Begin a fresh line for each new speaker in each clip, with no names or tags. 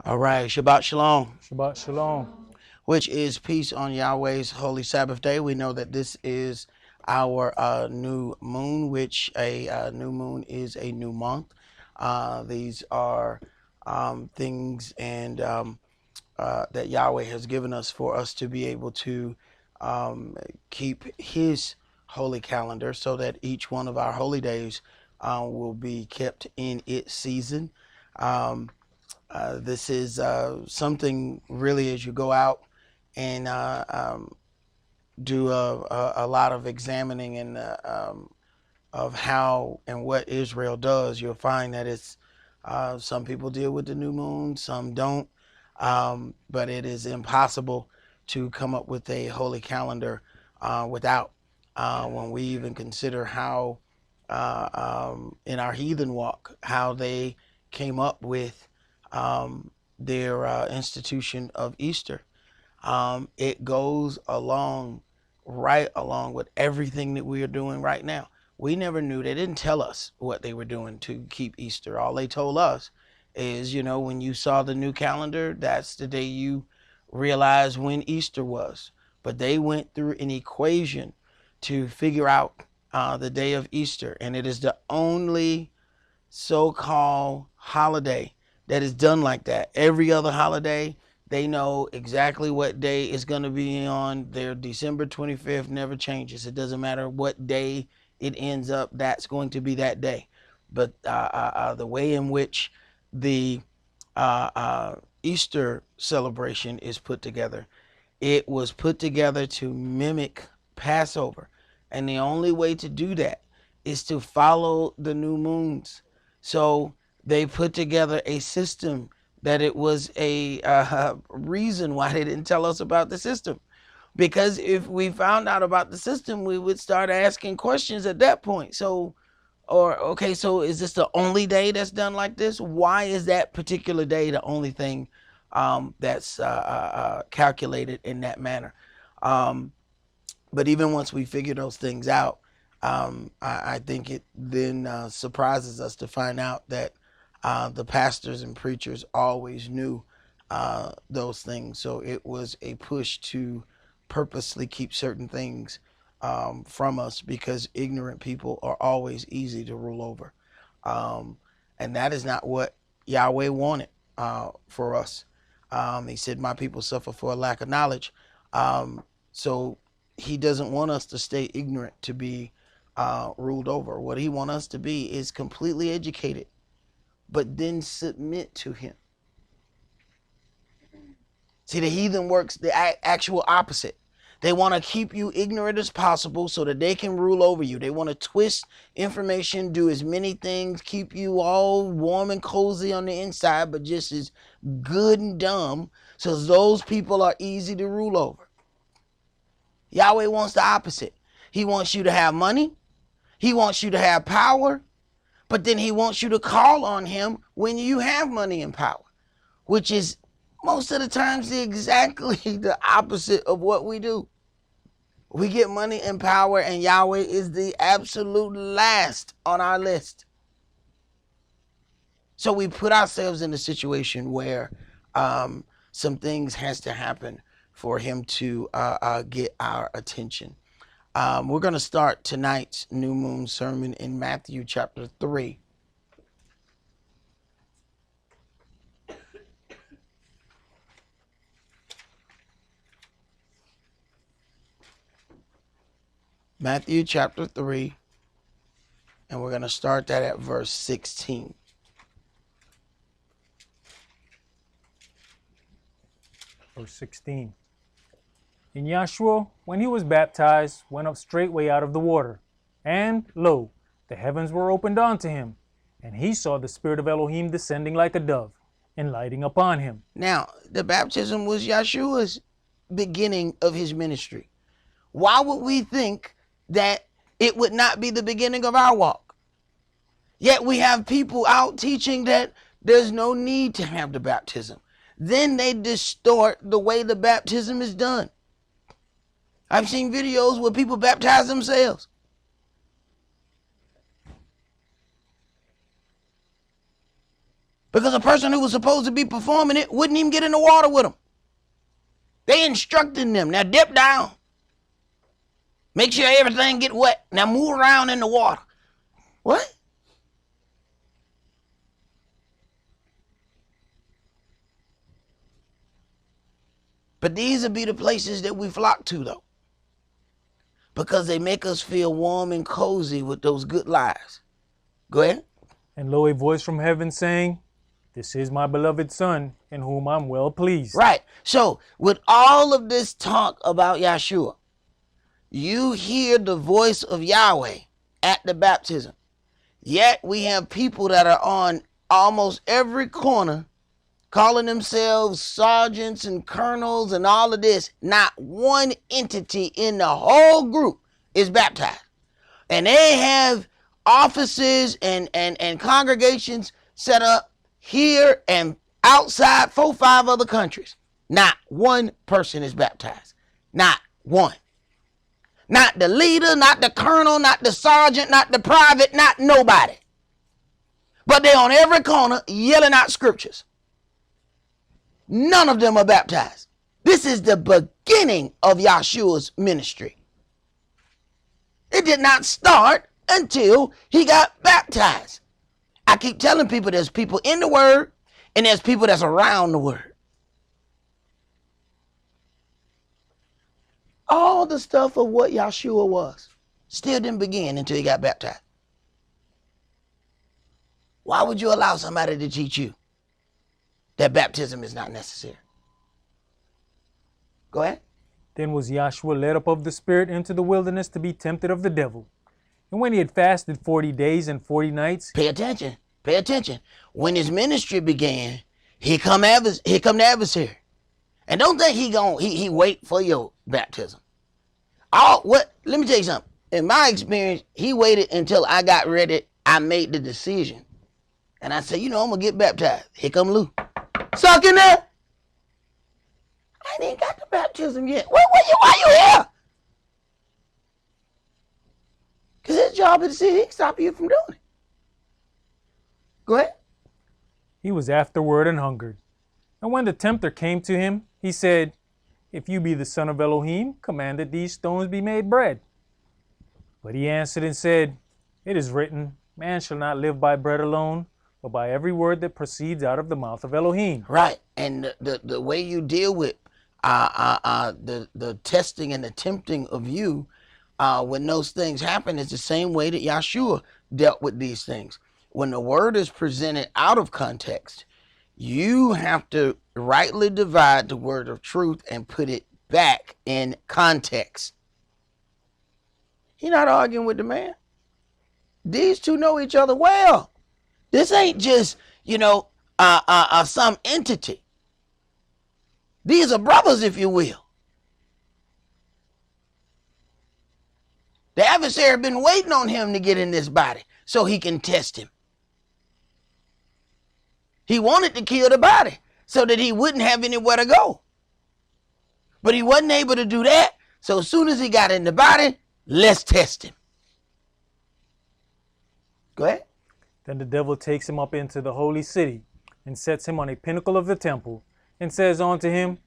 All right, Shabbat Shalom,
Shabbat Shalom.
which is peace on Yahweh's holy Sabbath day. We know that this is our new moon, which a new moon is a new month. These are things and that Yahweh has given us for us to be able to keep His holy calendar, so that each one of our holy days will be kept in its season. Um, this is something really as you go out and do a lot of examining and of how and what Israel does. You'll find that it's some people deal with the new moon, some don't, but it is impossible to come up with a holy calendar without. When we even consider how in our heathen walk, how they came up with their institution of Easter. It goes along right along with everything that we are doing right now. We never knew. They didn't tell us what they were doing to keep Easter. All they told us is, when you saw the new calendar, that's the day you realized when Easter was. But they went through an equation to figure out the day of Easter, and it is the only so-called holiday that is done like that. Every other holiday, they know exactly what day it's going to be on. Their December 25th never changes. It doesn't matter what day it ends up, that's going to be that day. But the way in which the Easter celebration is put together, it was put together to mimic Passover. And the only way to do that is to follow the new moons. So they put together a system that it was a reason why they didn't tell us about the system. Because if we found out about the system, we would start asking questions at that point. So, or okay, so is this the only day that's done like this? Why is that particular day the only thing that's calculated in that manner? Um, but even once we figure those things out, I think it then surprises us to find out that the pastors and preachers always knew those things. So it was a push to purposely keep certain things from us, because ignorant people are always easy to rule over. Um, and that is not what Yahweh wanted for us. He said, my people suffer for a lack of knowledge. So he doesn't want us to stay ignorant to be ruled over. What he wants us to be is completely educated, but then submit to him. See, the heathen works the actual opposite. They want to keep you ignorant as possible so that they can rule over you. They want to twist information, do as many things, keep you all warm and cozy on the inside, but just as good and dumb, so those people are easy to rule over. Yahweh wants the opposite. He wants you to have money. He wants you to have power, but then he wants you to call on him when you have money and power, which is most of the times exactly the opposite of what we do. We get money and power, and Yahweh is the absolute last on our list. So we put ourselves in a situation where some things has to happen for him to get our attention. We're going to start tonight's new moon sermon in Matthew chapter 3. Matthew chapter 3, and we're going to start that at verse 16.
Verse 16. And Yahshua, when he was baptized, went up straightway out of the water. And, lo, the heavens were opened unto him, and he saw the Spirit of Elohim descending like a dove, and lighting upon him.
Now, the baptism was Yahshua's beginning of his ministry. Why would we think that it would not be the beginning of our walk? Yet we have people out teaching that there's no need to have the baptism. Then they distort the way the baptism is done. I've seen videos where people baptize themselves. Because a person who was supposed to be performing it wouldn't even get in the water with them. They instructing them. Now dip down. Make sure everything get wet. Now move around in the water. What? But these will be the places that we flock to, though. Because they make us feel warm and cozy with those good lies. Go ahead.
And lo, a voice from heaven saying, "This is my beloved Son, in whom I'm well pleased."
Right. So, with all of this talk about Yahshua, you hear the voice of Yahweh at the baptism. Yet we have people that are on almost every corner calling themselves sergeants and colonels and all of this. Not one entity in the whole group is baptized. And they have offices and congregations set up here and outside 4-5 other countries. Not one person is baptized. Not one. Not the leader, not the colonel, not the sergeant, not the private, not nobody. But they're on every corner yelling out scriptures. None of them are baptized. This is the beginning of Yahshua's ministry. It did not start until he got baptized. I keep telling people there's people in the word and there's people that's around the word. All the stuff of what Yahshua was still didn't begin until he got baptized. Why would you allow somebody to teach you that baptism is not necessary? Go ahead.
Then was Yahshua led up of the Spirit into the wilderness to be tempted of the devil. And when he had fasted 40 days and 40 nights.
Pay attention. Pay attention. When his ministry began, here come the adversary. And don't think he wait for your baptism. Let me tell you something. In my experience, he waited until I got ready. I made the decision. And I said, I'm going to get baptized. Here come Lou. Suck in there. I ain't even got the baptism yet. Why you here? Because his job is to see he can stop you from doing it. Go ahead.
He was afterward and hungered. And when the tempter came to him, he said, "If you be the Son of Elohim, command that these stones be made bread." But he answered and said, "It is written, man shall not live by bread alone, but by every word that proceeds out of the mouth of Elohim."
Right. And the way you deal with the testing and the tempting of you when those things happen is the same way that Yahshua dealt with these things. When the word is presented out of context, you have to rightly divide the word of truth and put it back in context. He's not arguing with the man. These two know each other well. This ain't just, some entity. These are brothers, if you will. The adversary been waiting on him to get in this body so he can test him. He wanted to kill the body so that he wouldn't have anywhere to go. But he wasn't able to do that. So as soon as he got in the body, let's test him. Go ahead.
Then the devil takes him up into the holy city and sets him on a pinnacle of the temple and says unto him,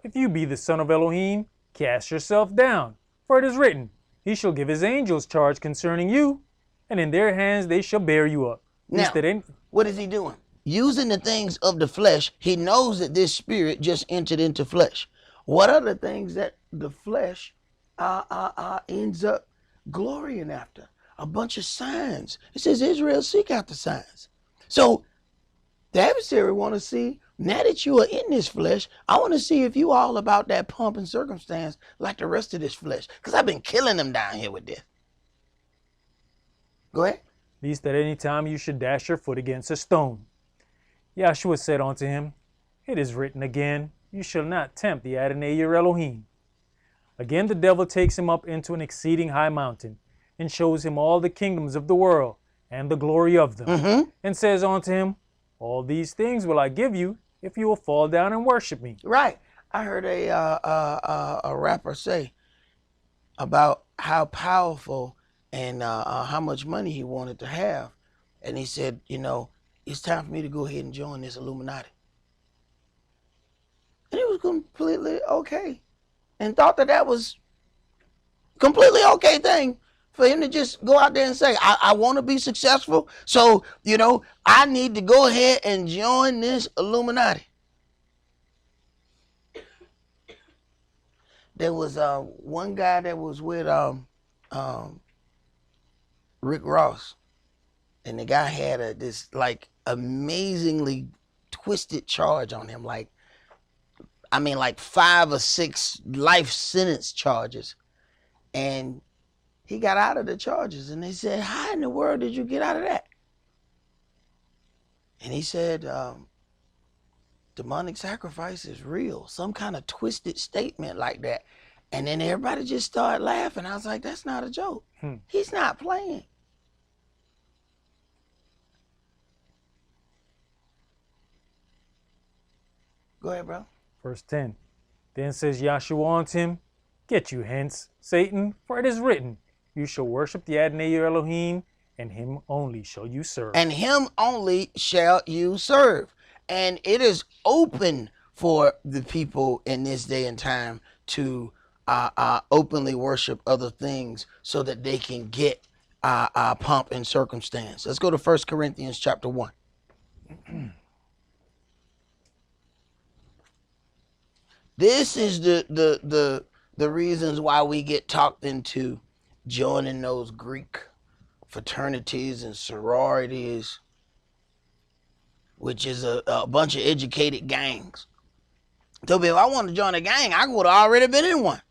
"If you be the Son of Elohim, cast yourself down. For it is written, he shall give his angels charge concerning you, and in their hands they shall bear you up."
Now, what is he doing? Using the things of the flesh. He knows that this spirit just entered into flesh. What are the things that the flesh ends up glorying after? A bunch of signs. It says Israel seek out the signs. So the adversary want to see, now that you are in this flesh, I want to see if you all about that pomp and circumstance like the rest of this flesh. Because I've been killing them down here with this. Go ahead.
Lest at any time you should dash your foot against a stone. Yahshua said unto him, "It is written again, you shall not tempt the Adonai your Elohim." Again the devil takes him up into an exceeding high mountain, and shows him all the kingdoms of the world, and the glory of them, and says unto him, "All these things will I give you, if you will fall down and worship me."
Right. I heard a rapper say about how powerful and how much money he wanted to have. And he said, it's time for me to go ahead and join this Illuminati. And he was completely okay and thought that was completely okay thing for him to just go out there and say, I want to be successful. So, I need to go ahead and join this Illuminati. There was one guy that was with Rick Ross. And the guy had this like amazingly twisted charge on him. Like 5 or 6 life sentence charges. And he got out of the charges, and they said, how in the world did you get out of that? And he said, demonic sacrifice is real. Some kind of twisted statement like that. And then everybody just started laughing. I was like, that's not a joke. He's not playing. Go ahead, bro.
Verse 10. Then says Yahshua unto him, Get you hence, Satan, for it is written, You shall worship the Adonai your Elohim, and him only shall you serve.
And him only shall you serve. And it is open for the people in this day and time to openly worship other things so that they can get pomp and circumstance. Let's go to 1 Corinthians chapter 1. This is the reasons why we get talked into joining those Greek fraternities and sororities, which is a bunch of educated gangs. So if I want to join a gang, I would have already been in one.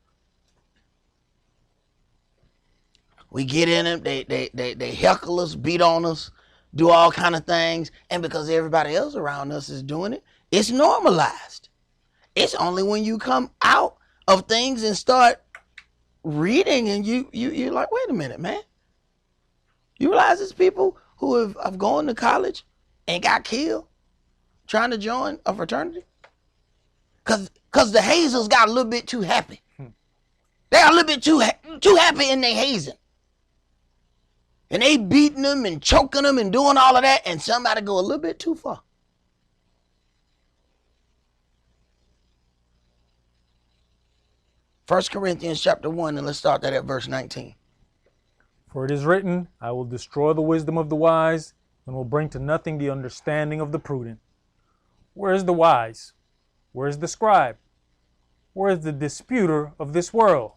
We get in them, they heckle us, beat on us, do all kind of things, and because everybody else around us is doing it, it's normalized. It's only when you come out of things and start reading and you're like, wait a minute, man. You realize there's people who have gone to college and got killed trying to join a fraternity? Because the hazers got a little bit too happy. They got a little bit too happy in their hazing. And they beating them and choking them and doing all of that, and somebody go a little bit too far. First Corinthians chapter 1, and let's start that at verse 19.
For it is written, I will destroy the wisdom of the wise, and will bring to nothing the understanding of the prudent. Where is the wise? Where is the scribe? Where is the disputer of this world?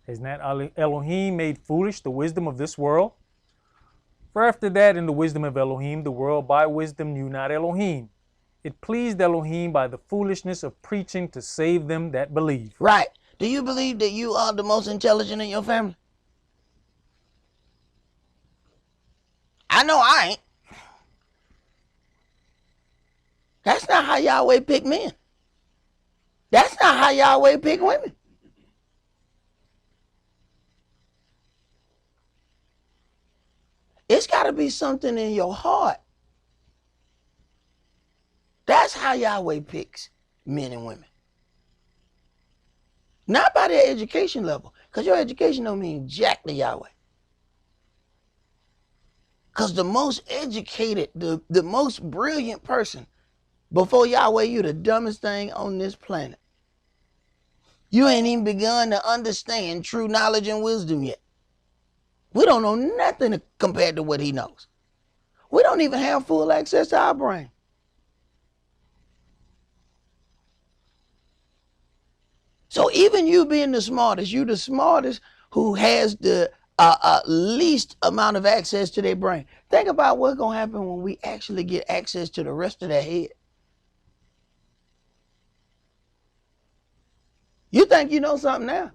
Has not Elohim made foolish the wisdom of this world? For after that, in the wisdom of Elohim, the world by wisdom knew not Elohim. It pleased Elohim by the foolishness of preaching to save them that believe.
Right. Do you believe that you are the most intelligent in your family? I know I ain't. That's not how Yahweh pick men. That's not how Yahweh pick women. It's got to be something in your heart. That's how Yahweh picks men and women. Not by their education level, because your education don't mean jack to Yahweh. Because the most educated, the most brilliant person before Yahweh, you the dumbest thing on this planet. You ain't even begun to understand true knowledge and wisdom yet. We don't know nothing compared to what he knows. We don't even have full access to our brain. So even you being the smartest, you the smartest who has the least amount of access to their brain. Think about what's going to happen when we actually get access to the rest of their head. You think you know something now?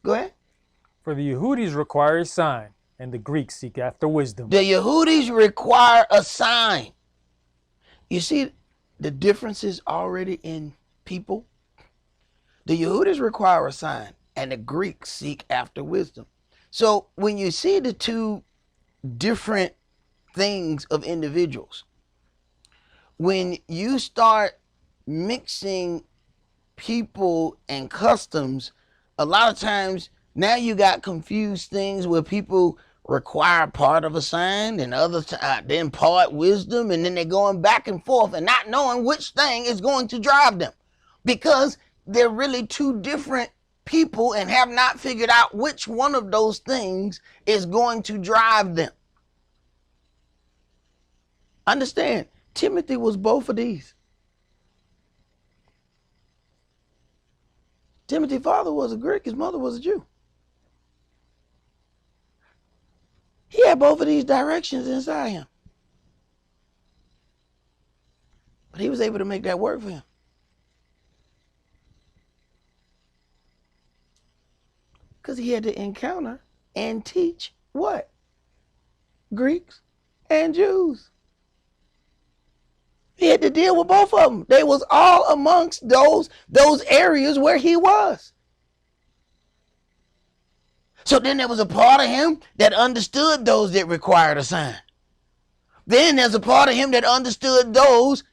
Go ahead.
For the Yehudis require a sign, and the Greeks seek after wisdom.
The Yehudis require a sign. You see the differences already in people? The Yehudis require a sign, and the Greeks seek after wisdom. So when you see the two different things of individuals, when you start mixing people and customs, a lot of times now you got confused things where people require part of a sign, and then part wisdom, and then they're going back and forth and not knowing which thing is going to drive them, because they're really two different people and have not figured out which one of those things is going to drive them. Understand, Timothy was both of these. Timothy's father was a Greek, his mother was a Jew. He had both of these directions inside him. But he was able to make that work for him. Because he had to encounter and teach what? Greeks and Jews. He had to deal with both of them. They was all amongst those areas where he was. So then there was a part of him that understood those that required a sign. Then there's a part of him that understood those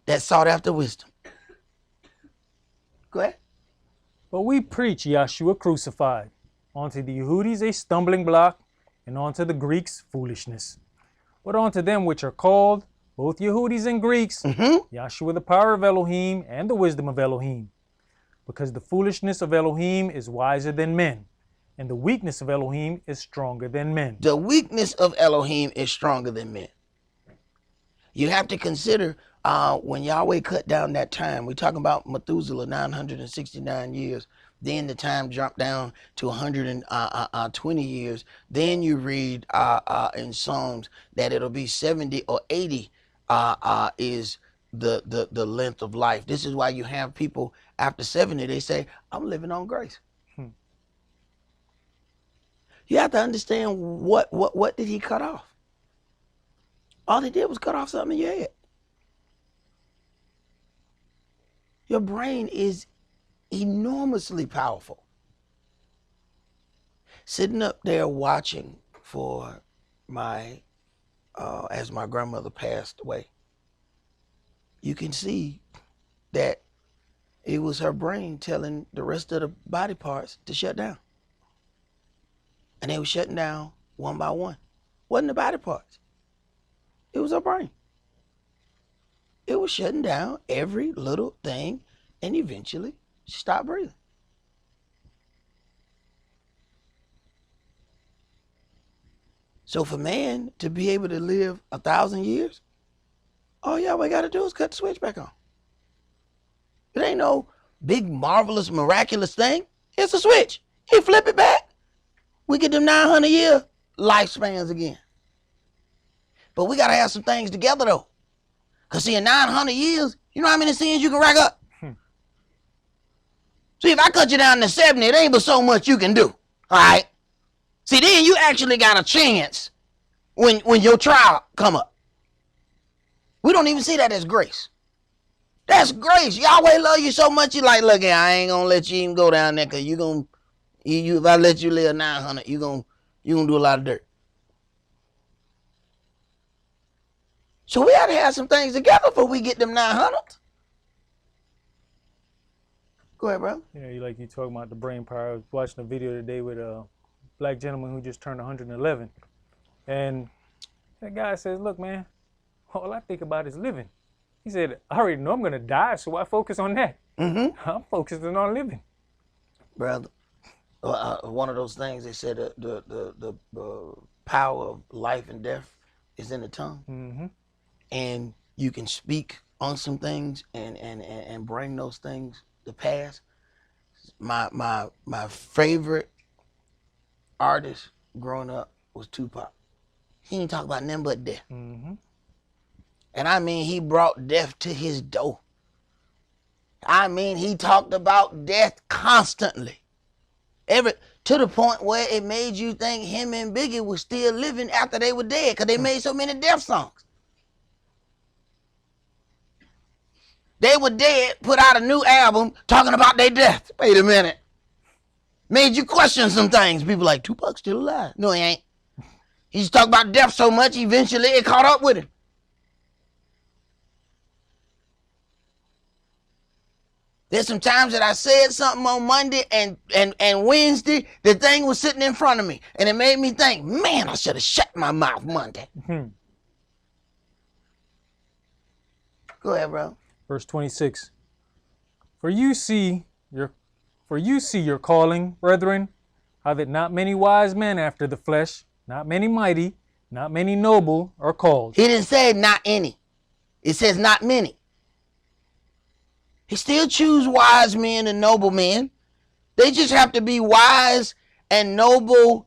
that sought after wisdom. Go ahead.
But we preach Yahshua crucified, unto the Yehudis a stumbling block, and unto the Greeks foolishness. But unto them which are called, both Yehudis and Greeks, Yahshua the power of Elohim and the wisdom of Elohim. Because the foolishness of Elohim is wiser than men, and the weakness of Elohim is stronger than men.
The weakness of Elohim is stronger than men. You have to consider when Yahweh cut down that time, we're talking about Methuselah, 969 years. Then the time jumped down to 120 years. Then you read in Psalms that it'll be 70 or 80 is the length of life. This is why you have people after 70, they say, I'm living on grace. You have to understand what did he cut off? All he did was cut off something in your head. Your brain is enormously powerful. Sitting up there watching for as my grandmother passed away, you can see that it was her brain telling the rest of the body parts to shut down. And they were shutting down one by one. Wasn't the body parts. It was her brain. It was shutting down every little thing, and eventually she stopped breathing. So for man to be able to live 1,000 years, all Yahweh got to do is cut the switch back on. It ain't no big, marvelous, miraculous thing. It's a switch. He flip it back. We get them 900-year lifespans again. But we got to have some things together, though. Because see, in 900 years, you know how many sins you can rack up? See, if I cut you down to 70, it ain't but so much you can do. All right? See, then you actually got a chance when your trial come up. We don't even see that as grace. That's grace. Yahweh love you so much, you like, look, I ain't going to let you even go down there, because if I let you live 900, you gonna do a lot of dirt. So we got to have some things together before we get them 900. Go ahead, bro.
Yeah, you talking about the brain power. I was watching a video today with a black gentleman who just turned 111. And that guy says, look, man, all I think about is living. He said, I already know I'm going to die, so I focus on that. I'm focusing on living.
Brother, one of those things, they said the power of life and death is in the tongue. And you can speak on some things and bring those things to pass. My favorite artist growing up was Tupac. He didn't talk about nothing but death. And I mean, he brought death to his door. I mean, he talked about death constantly. To the point where it made you think him and Biggie were still living after they were dead, because they made so many death songs. They were dead, put out a new album talking about their death. Wait a minute. Made you question some things. People like, Tupac's still alive. No, he ain't. He just talked about death so much, eventually it caught up with him. There's some times that I said something on Monday and Wednesday, the thing was sitting in front of me. And it made me think, man, I should have shut my mouth Monday. Go ahead, bro.
Verse 26. For you see your calling, brethren, how that not many wise men after the flesh, not many mighty, not many noble are called.
He didn't say not any. It says not many. He still choose wise men and noble men. They just have to be wise and noble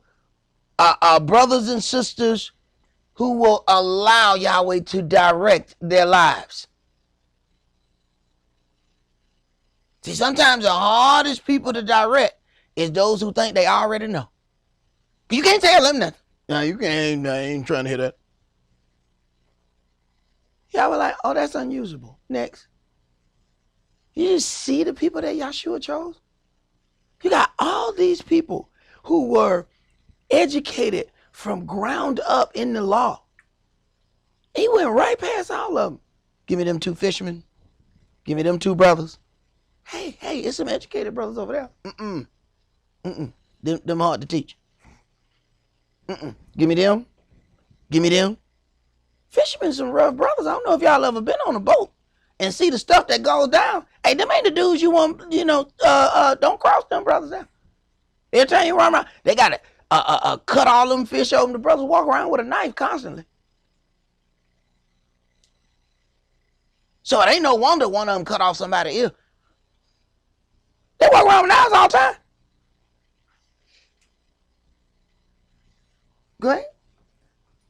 brothers and sisters who will allow Yahweh to direct their lives. See, sometimes the hardest people to direct is those who think they already know. You can't tell them nothing. No, you can't. I ain't trying to hear that. Y'all were like, oh, that's unusable. Next. You just see the people that Yahshua chose? You got all these people who were educated from ground up in the law. He went right past all of them. Give me them 2 fishermen. Give me them 2 brothers. Hey, it's some educated brothers over there. Them hard to teach. Give me them. Give me them. Fishermen some rough brothers. I don't know if y'all ever been on a boat and see the stuff that goes down. Hey, them ain't the dudes you want, don't cross them brothers down. Every time you run around, they got to cut all them fish open. The brothers walk around with a knife constantly. So it ain't no wonder one of them cut off somebody's ear. They walk around with knives all the time. Go ahead.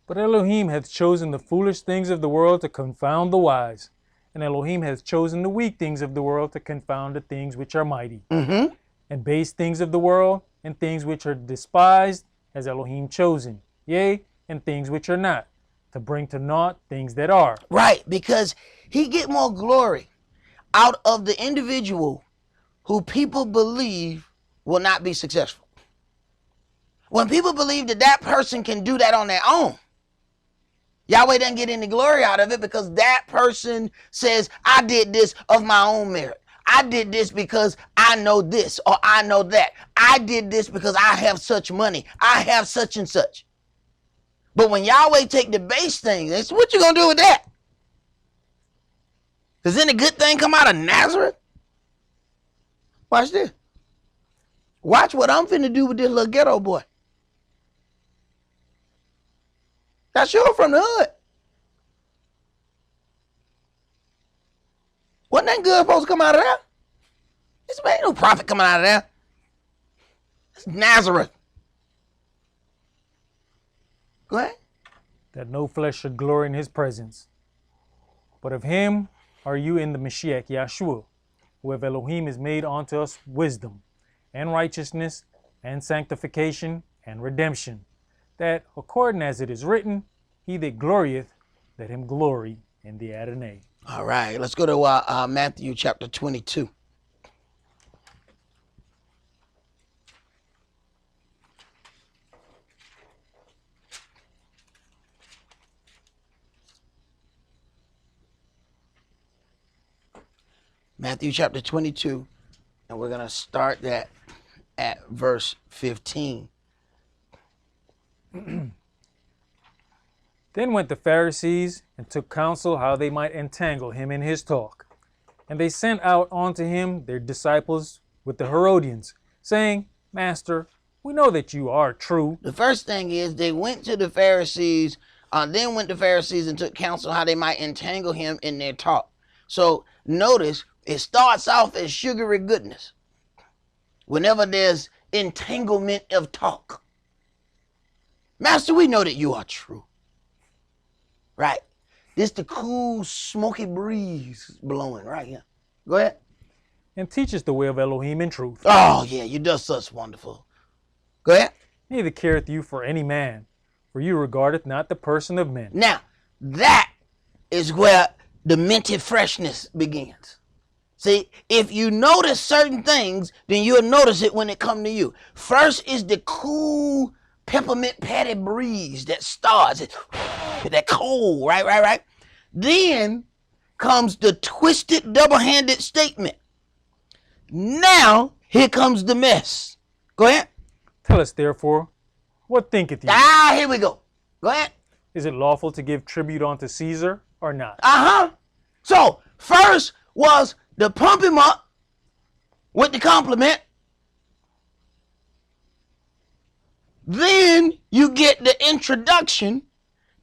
But Elohim hath chosen the foolish things of the world to confound the wise. And Elohim hath chosen the weak things of the world to confound the things which are mighty. And base things of the world and things which are despised has Elohim chosen. Yea, and things which are not, to bring to naught things that are.
Right, because he get more glory out of the individual who people believe will not be successful. When people believe that that person can do that on their own, Yahweh doesn't get any glory out of it because that person says, I did this of my own merit. I did this because I know this or I know that. I did this because I have such money. I have such and such. But when Yahweh take the base thing, that's what you going to do with that? Does any good thing come out of Nazareth? Watch this. Watch what I'm finna do with this little ghetto boy. That's sure from the hood. Wasn't that good supposed to come out of there? This ain't no prophet coming out of there. It's Nazareth. Go ahead.
That no flesh should glory in his presence. But of him are you in the Mashiach Yahshua, who of Elohim is made unto us wisdom, and righteousness, and sanctification, and redemption, that, according as it is written, he that glorieth, let him glory in the Adonai.
All right, let's go to Matthew chapter 22. Matthew chapter 22, and we're going to start that at verse 15.
Then went the Pharisees and took counsel how they might entangle him in his talk. And they sent out unto him their disciples with the Herodians, saying, Master, we know that you are true.
The first thing is they went to the Pharisees, then went to Pharisees and took counsel how they might entangle him in their talk. So notice it starts off as sugary goodness. Whenever there's entanglement of talk. Master, we know that you are true. Right. This the cool, smoky breeze blowing right here. Go ahead.
And teacheth the way of Elohim in truth.
Oh, yeah, you do such wonderful. Go ahead.
Neither careth you for any man, for you regardeth not the person of men.
Now, that is where the minty freshness begins. See, if you notice certain things, then you'll notice it when it come to you. First is the cool peppermint patty breeze that starts. That cold, right. Then comes the twisted double-handed statement. Now, here comes the mess. Go ahead.
Tell us therefore, what thinketh ye?
Here we go. Go ahead.
Is it lawful to give tribute unto Caesar or not?
So, first was to pump him up with the compliment. Then you get the introduction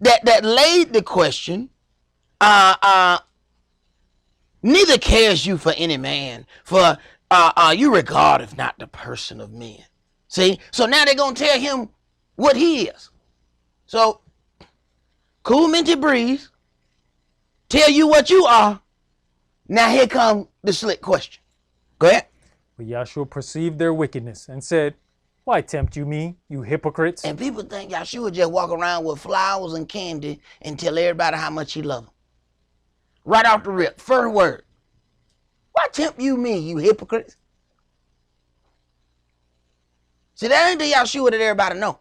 that laid the question. Neither cares you for any man, for you regardeth not the person of men. See? So now they're going to tell him what he is. So, cool minty breeze, tell you what you are. Now here comes the slick question. Go ahead.
But Yahshua perceived their wickedness and said, why tempt you me, you hypocrites?
And people think Yahshua just walk around with flowers and candy and tell everybody how much he loves them. Right off the rip, first word. Why tempt you me, you hypocrites? See, that ain't the Yahshua that everybody know.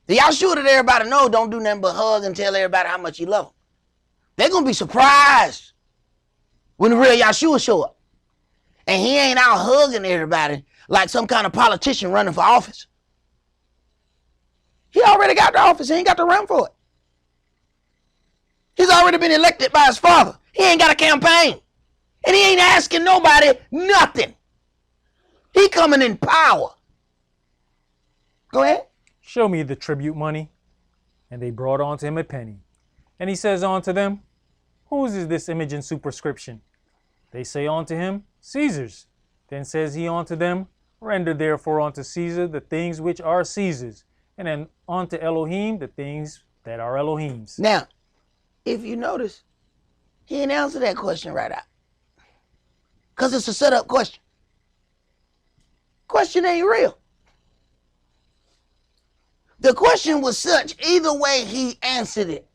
The Yahshua that everybody know don't do nothing but hug and tell everybody how much he love them. They're going to be surprised when the real Yahshua show up. And he ain't out hugging everybody like some kind of politician running for office. He already got the office. He ain't got to run for it. He's already been elected by his father. He ain't got a campaign. And he ain't asking nobody nothing. He coming in power. Go ahead.
Show me the tribute money. And they brought unto him a penny. And he says unto them, whose is this image and superscription? They say unto him, Caesar's. Then says he unto them, render therefore unto Caesar the things which are Caesar's, and then unto Elohim the things that are Elohim's.
Now, if you notice, he didn't answer that question right out. Because it's a setup question. Question ain't real. The question was such, either way he answered it,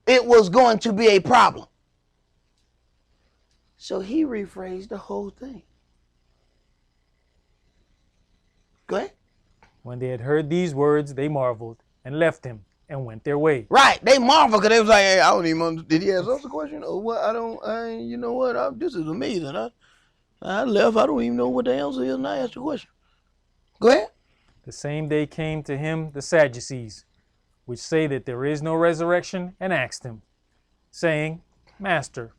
it was going to be a problem. So he rephrased the whole thing. Go ahead.
When they had heard these words, they marveled and left him and went their way.
Right. They marveled because they was like, hey, I don't even understand. Did he ask us a question? Or what? You know what? This is amazing. I left. I don't even know what the answer is, and I asked the question. Go ahead.
The same day came to him the Sadducees, which say that there is no resurrection, and asked him, saying, Master,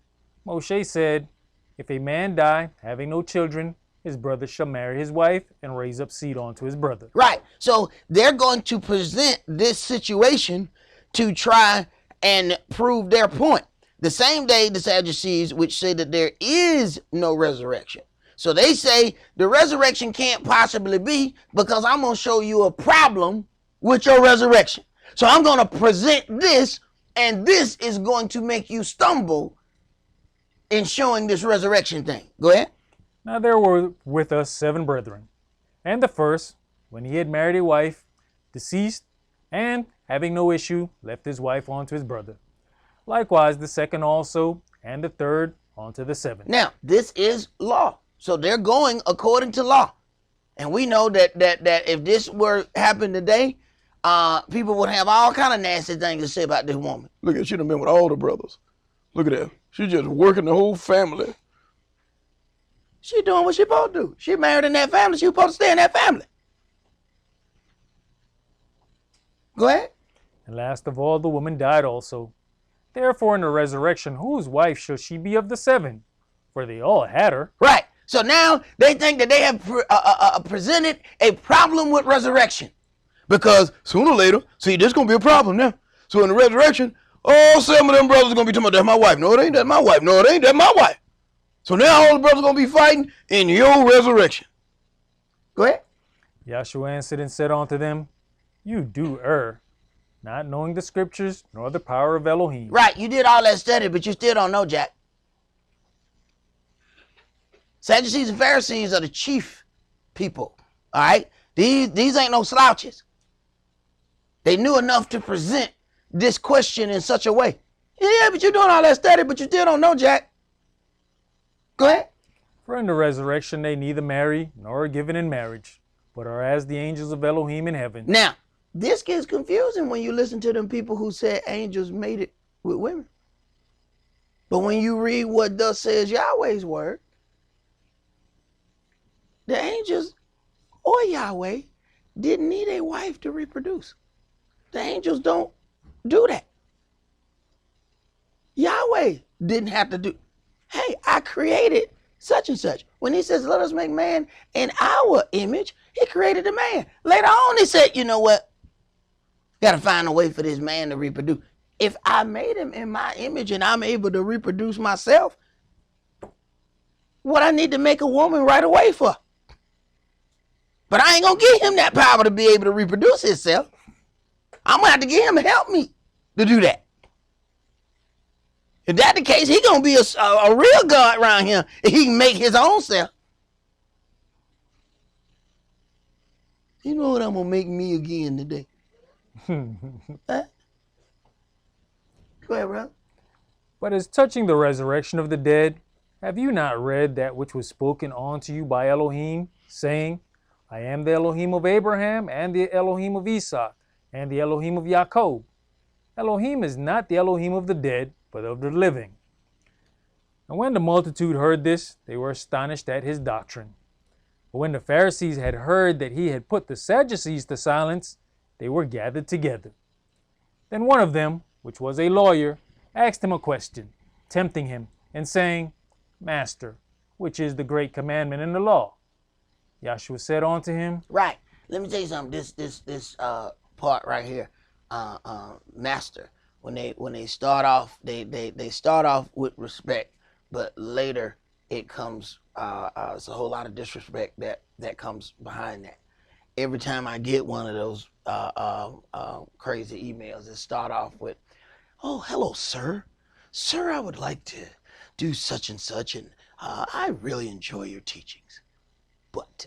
Moshe said, if a man die, having no children, his brother shall marry his wife and raise up seed unto his brother.
Right. So they're going to present this situation to try and prove their point. The same day, the Sadducees, which say that there is no resurrection. So they say the resurrection can't possibly be because I'm going to show you a problem with your resurrection. So I'm going to present this, and this is going to make you stumble in showing this resurrection thing. Go ahead.
Now there were with us 7 brethren. And the first, when he had married a wife, deceased, and having no issue, left his wife unto his brother. Likewise the second also, and the third unto the 7th.
Now, this is law. So they're going according to law. And we know that if this were happened today, people would have all kind of nasty things to say about this woman. Look at, she done been with all the brothers. Look at that. She just working the whole family. She doing what she supposed to do. She married in that family. She supposed to stay in that family. Go ahead.
And last of all, the woman died also. Therefore, in the resurrection, whose wife shall she be of the 7? For they all had her.
Right. So now they think that they have presented a problem with resurrection. Because sooner or later, see, this is going to be a problem now. So in the resurrection, all 7 of them brothers are going to be talking about, that's my wife. No, it ain't, that's my wife. No, it ain't, that's my wife. So now all the brothers are going to be fighting in your resurrection. Go ahead.
Yahshua answered and said unto them, you do err, not knowing the scriptures nor the power of Elohim.
Right, you did all that study, but you still don't know, Jack. Sadducees and Pharisees are the chief people, all right? These ain't no slouches. They knew enough to present this question in such a way. Yeah, but you're doing all that study, but you still don't know, Jack. Go ahead.
For in the resurrection they neither marry nor are given in marriage, but are as the angels of Elohim in heaven.
Now, this gets confusing when you listen to them people who said angels made it with women. But when you read what thus says Yahweh's word, The angels or Yahweh didn't need a wife to reproduce. The angels don't do that. Yahweh didn't have to do, hey, I created such and such. When he says, let us make man in our image, he created a man. Later on, he said, you know what? Got to find a way for this man to reproduce. If I made him in my image and I'm able to reproduce myself, what I need to make a woman right away for? But I ain't going to give him that power to be able to reproduce himself. I'm going to have to get him to help me to do that. If that's the case, he going to be a real God around here if he can make his own self. You know what I'm going to make me again today? Huh? Go ahead, bro.
But as touching the resurrection of the dead, have you not read that which was spoken unto you by Elohim, saying, I am the Elohim of Abraham, and the Elohim of Esaac, and the Elohim of Jacob. Elohim is not the Elohim of the dead, but of the living. And when the multitude heard this, they were astonished at his doctrine. But when the Pharisees had heard that he had put the Sadducees to silence, they were gathered together. Then one of them, which was a lawyer, asked him a question, tempting him, and saying, Master, which is the great commandment in the law? Yahshua said unto him,
Right. Let me tell you something. This part right here, master. When they start off, they start off with respect, but later it comes. It's a whole lot of disrespect that comes behind that. Every time I get one of those crazy emails, it start off with, "Oh, hello, sir. Sir, I would like to do such and such, and I really enjoy your teachings." But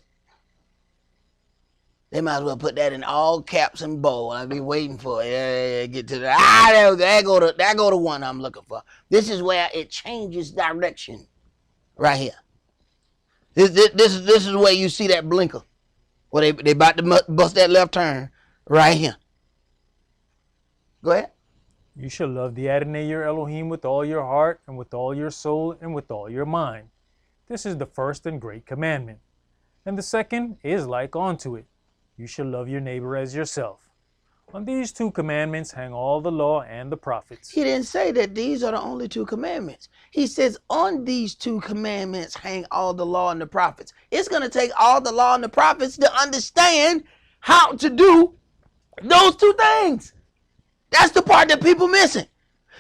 they might as well put that in all caps and bold. I've been waiting for it. Yeah, get to the there go the one I'm looking for. This is where it changes direction. Right here. This is where you see that blinker. Where they about to bust that left turn. Right here. Go ahead.
You shall love the Adonai your Elohim with all your heart, and with all your soul, and with all your mind. This is the first and great commandment. And the second is like unto it. You shall love your neighbor as yourself. On these two commandments hang all the law and the prophets.
He didn't say that these are the only two commandments. He says on these two commandments hang all the law and the prophets. It's going to take all the law and the prophets to understand how to do those two things. That's the part that people missing.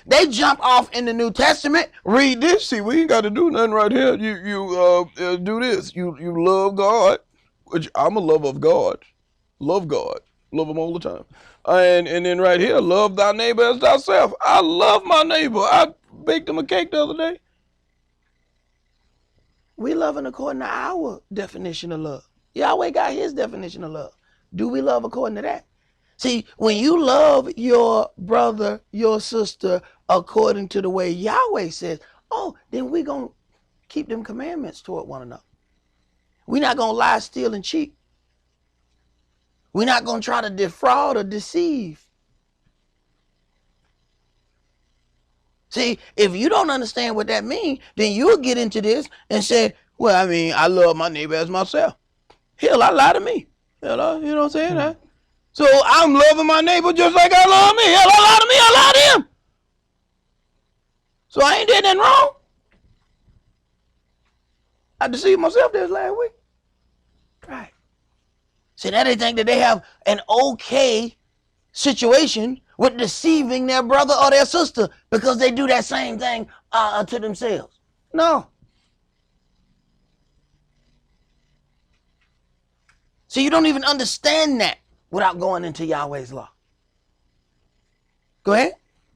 They jump off in the New Testament, read this. See, we ain't got to do nothing right here. You do this. You love God, which I'm a lover of God. Love God. Love him all the time. And then right here, love thy neighbor as thyself. I love my neighbor. I baked him a cake the other day. We loving according to our definition of love. Yahweh got his definition of love. Do we love according to that? See, when you love your brother, your sister, according to the way Yahweh says, oh, then we're going to keep them commandments toward one another. We're not going to lie, steal, and cheat. We're not going to try to defraud or deceive. See, if you don't understand what that means, then you'll get into this and say, well, I mean, I love my neighbor as myself. Hell, I lie to me. Hell, you know what I'm saying? Huh? So I'm loving my neighbor just like I love me. Hell, I lie to me, I lie to him. So I ain't did nothing wrong. I deceived myself this last week. Right. See, now they think that they have an okay situation with deceiving their brother or their sister because they do that same thing to themselves. No. So you don't even understand that without going into Yahweh's law. Go ahead.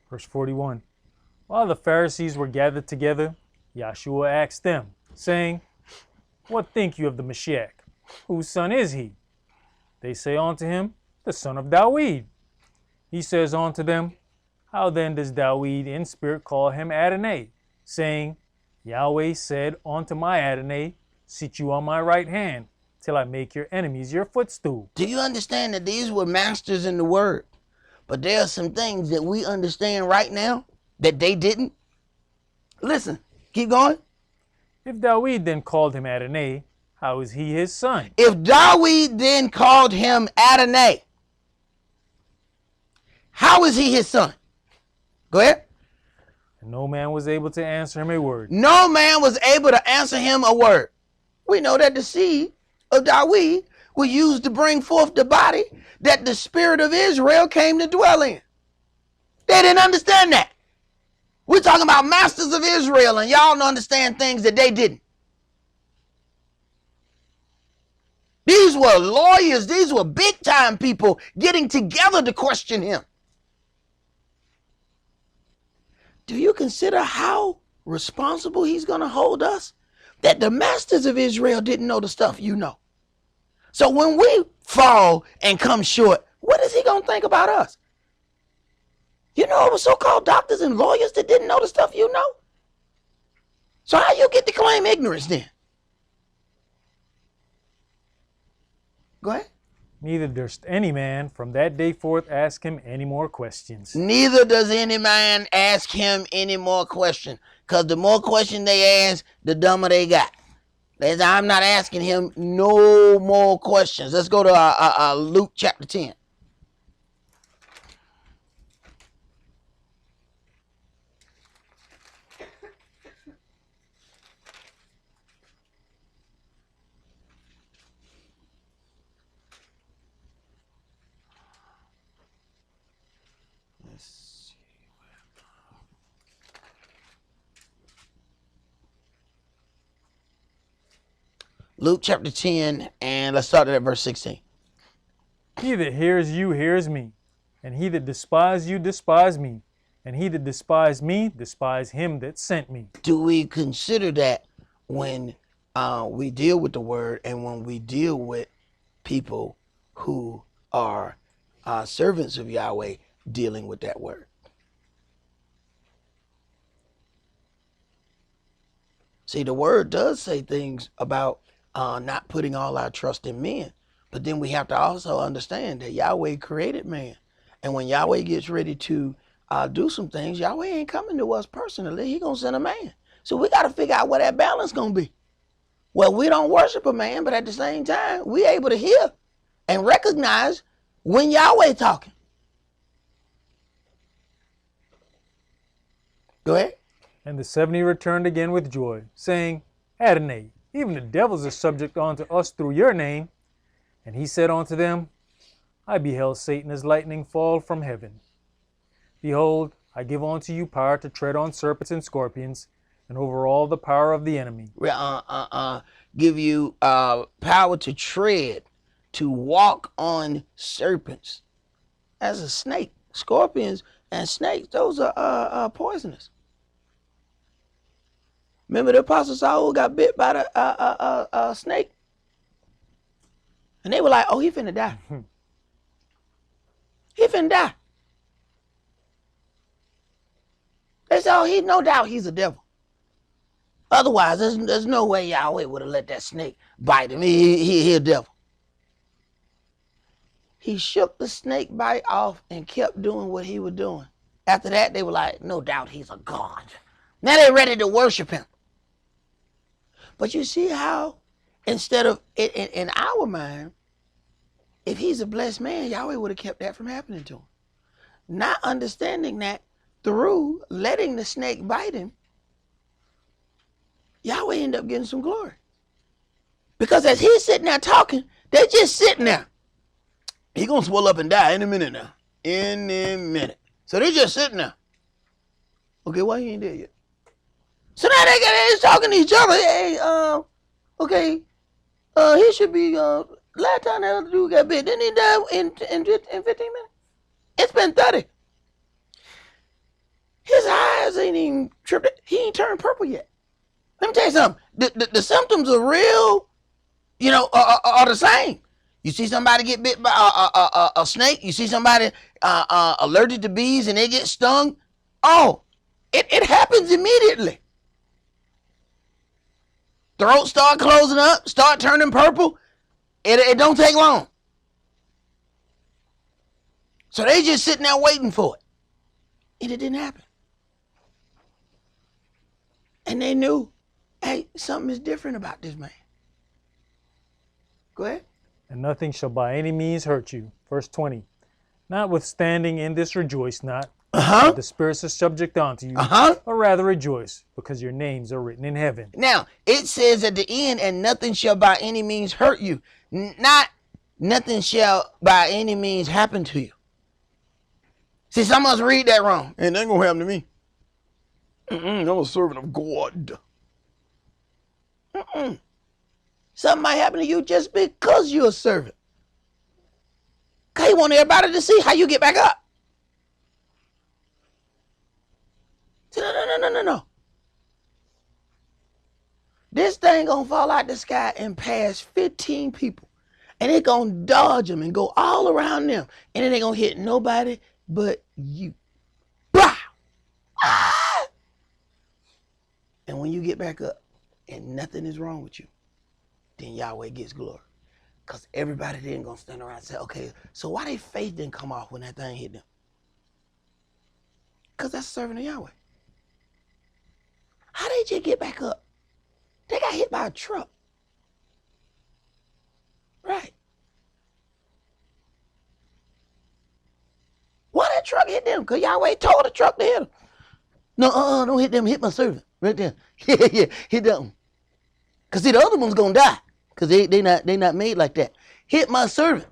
Verse 41. While the Pharisees were gathered together, Yahshua asked them, saying, What think you of the Mashiach? Whose son is he? They say unto him, The son of Dawid. He says unto them, How then does Dawid in spirit call him Adonai, saying, Yahweh said unto my Adonai, Sit you on my right hand, till I make your enemies your footstool.
Do you understand that these were masters in the word? But there are some things that we understand right now that they didn't. Listen, keep going.
If Dawid then called him Adonai, how is he his son?
If Dawid then called him Adonai, how is he his son? Go ahead.
And no man was able to answer him a word.
No man was able to answer him a word. We know that the seed of Dawid was used to bring forth the body that the spirit of Israel came to dwell in. They didn't understand that. We're talking about masters of Israel, and y'all don't understand things that they didn't. These were lawyers. These were big time people getting together to question him. Do you consider how responsible he's going to hold us? That the masters of Israel didn't know the stuff you know. So when we fall and come short, what is he going to think about us? You know, it was so-called doctors and lawyers that didn't know the stuff you know. So how you get to claim ignorance then? Go ahead.
Neither durst any man from that day forth ask him any more questions.
Neither does any man ask him any more questions. Because the more questions they ask, the dumber they got. I'm not asking him no more questions. Let's go to Luke chapter 10. Luke chapter 10, and let's start at verse 16.
He that hears you hears me, and he that despise you despise me, and he that despise me despise him that sent me.
Do we consider that when we deal with the word and when we deal with people who are servants of Yahweh dealing with that word? See, the word does say things about not putting all our trust in men. But then we have to also understand that Yahweh created man. And when Yahweh gets ready to do some things, Yahweh ain't coming to us personally. He going to send a man. So we got to figure out where that balance going to be. Well, we don't worship a man, but at the same time, we able to hear and recognize when Yahweh talking. Go ahead.
And the 70 returned again with joy, saying, Adonai, even the devils are subject unto us through your name. And he said unto them, I beheld Satan as lightning fall from heaven. Behold, I give unto you power to tread on serpents and scorpions, and over all the power of the enemy.
Give you power to tread, to walk on serpents. As a snake, scorpions and snakes, those are poisonous. Remember the Apostle Saul got bit by the snake? And they were like, oh, he finna die. He finna die. They said, oh, no doubt he's a devil. Otherwise, there's no way Yahweh would have let that snake bite him. He a devil. He shook the snake bite off and kept doing what he was doing. After that, they were like, no doubt he's a god. Now they're ready to worship him. But you see how, instead of, in our mind, if he's a blessed man, Yahweh would have kept that from happening to him. Not understanding that through letting the snake bite him, Yahweh ended up getting some glory. Because as he's sitting there talking, they're just sitting there. He's going to swell up and die in a minute now. In a minute. So they're just sitting there. Okay, why he ain't dead yet? So now they're talking to each other. Hey, okay, he should be, last time that other dude got bit, didn't he die in 15 minutes? It's been 30. His eyes ain't even tripped. He ain't turned purple yet. Let me tell you something. The symptoms are real, are the same. You see somebody get bit by a snake. You see somebody allergic to bees and they get stung. Oh, it happens immediately. Throat start closing up, start turning purple. It don't take long. So they just sitting there waiting for it. And it didn't happen. And they knew, hey, something is different about this man. Go ahead.
And nothing shall by any means hurt you. Verse 20. Notwithstanding in this rejoice not, that
Uh-huh.
the spirits are subject unto you,
Uh-huh.
but rather rejoice, because your names are written in heaven.
Now, it says at the end, and nothing shall by any means hurt you. Not nothing shall by any means happen to you. See, some of us read that wrong. And that ain't gonna happen to me. I'm a servant of God. Something might happen to you just because you're a servant. Because he want everybody to see how you get back up. No. This thing gonna fall out the sky and pass 15 people. And it gonna dodge them and go all around them. And it ain't gonna hit nobody but you. Bah! Ah! And when you get back up and nothing is wrong with you, then Yahweh gets glory. Because everybody then gonna stand around and say, okay, so why their faith didn't come off when that thing hit them? Because that's serving of Yahweh. How did you get back up? They got hit by a truck. Right. Why that truck hit them? Because Yahweh told the truck to hit them. No, don't hit them. Hit my servant. Right there. Yeah, hit them. Because see, the other one's going to die. Because they not made like that. Hit my servant.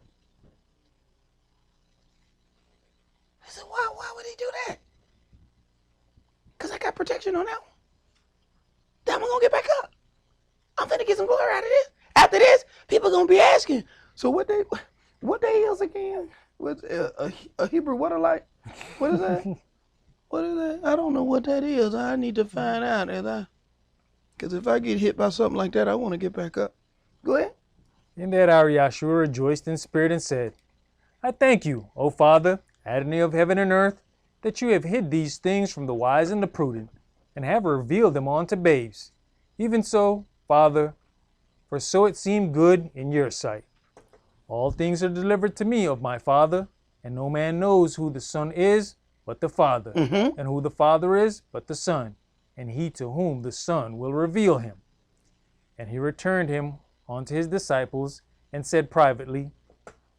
I said, why would he do that? Because I got protection on that one. Then I'm going to get back up. I'm finna get some glory out of this. After this, people going to be asking, so what they is again? What's a Hebrew what alike? What is that? What is that? I don't know what that is. I need to find out. Because if I get hit by something like that, I want to get back up. Go ahead.
In that hour Yahshua rejoiced in spirit and said, I thank you, O Father, Adonai of heaven and earth, that you have hid these things from the wise and the prudent, and have revealed them unto babes. Even so, Father, for so it seemed good in your sight. All things are delivered to me of my Father, and no man knows who the Son is but the Father, and who the Father is but the Son, and he to whom the Son will reveal him. And he returned him unto his disciples, and said privately,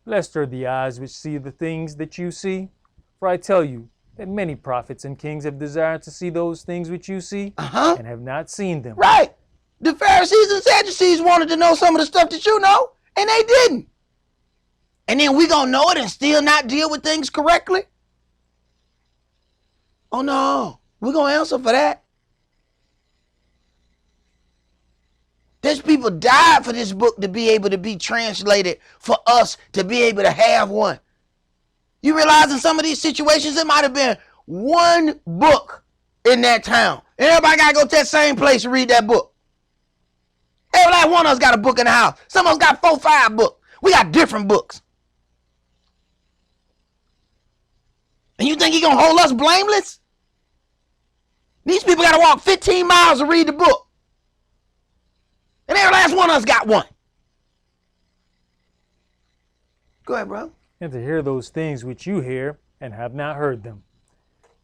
Blessed are the eyes which see the things that you see, for I tell you that many prophets and kings have desired to see those things which you see, and have not seen them.
Right. The Pharisees and Sadducees wanted to know some of the stuff that you know, and they didn't. And then we gonna know it and still not deal with things correctly? Oh no, we're gonna answer for that. There's people died for this book to be able to be translated for us to be able to have one. You realize in some of these situations, it might have been one book in that town. And everybody got to go to that same place and read that book. Every last one of us got a book in the house. Some of us got 4, 5 books. We got different books. And you think he going to hold us blameless? These people got to walk 15 miles to read the book. And every last one of us got one. Go ahead, bro.
And to hear those things which you hear, and have not heard them.